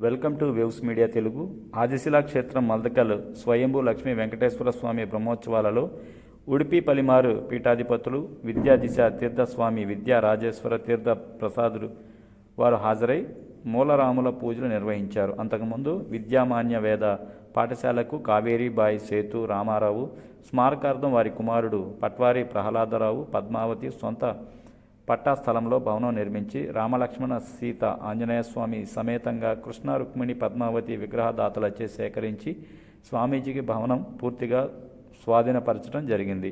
Welcome to waves media Telugu. Adishila క్షేత్రం మల్దకల్ స్వయంభూ లక్ష్మీ వెంకటేశ్వర స్వామి బ్రహ్మోత్సవాలలో ఉడిపి పలిమారు పీఠాధిపతులు విద్యాదిశ తీర్థస్వామి విద్యా రాజేశ్వర తీర్థ ప్రసాదులు వారు హాజరై మూలరాముల పూజలు నిర్వహించారు. అంతకుముందు విద్యామాన్య వేద పాఠశాలకు కావేరీబాయి సేతు రామారావు స్మారకార్థం వారి కుమారుడు పట్వారి ప్రహ్లాదరావు పద్మావతి సొంత పట్టా స్థలంలో భవనం నిర్మించి రామలక్ష్మణ సీత ఆంజనేయస్వామి సమేతంగా కృష్ణ రుక్మిణి పద్మావతి విగ్రహదాతలచే సేకరించి స్వామీజీకి భవనం పూర్తిగా స్వాధీనపరచడం జరిగింది.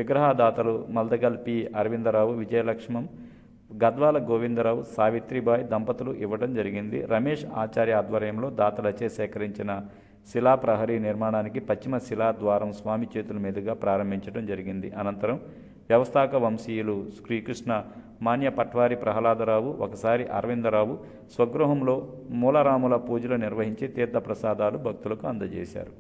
విగ్రహదాతలు మల్దగల్ పి అరవిందరావు విజయలక్ష్మం గద్వాల గోవిందరావు సావిత్రిబాయి దంపతులు ఇవ్వడం జరిగింది. రమేష్ ఆచార్య ఆధ్వర్యంలో దాతలచే సేకరించిన శిలా ప్రహరీ నిర్మాణానికి పశ్చిమ శిలా ద్వారం స్వామి చేతుల మీదుగా ప్రారంభించడం జరిగింది. అనంతరం వ్యవస్థాపక వంశీయులు శ్రీకృష్ణ మాన్య పట్వారి ప్రహ్లాదరావు ఒకసారి అరవిందరావు స్వగృహంలో మూలరాముల పూజలు నిర్వహించి తీర్థప్రసాదాలు భక్తులకు అందజేశారు.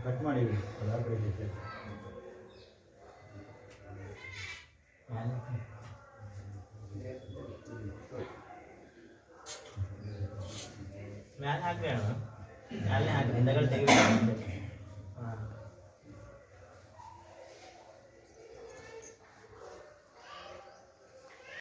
ಕಟ್ ಮಾಡಿ ಮ್ಯಾಲೆ ಹಾಕ್ಬೇಡ ಮ್ಯಾಲೆ ಹಾಕಿ ಹಿಂದಗಡೆ ತೆಗಿಬೇಕು.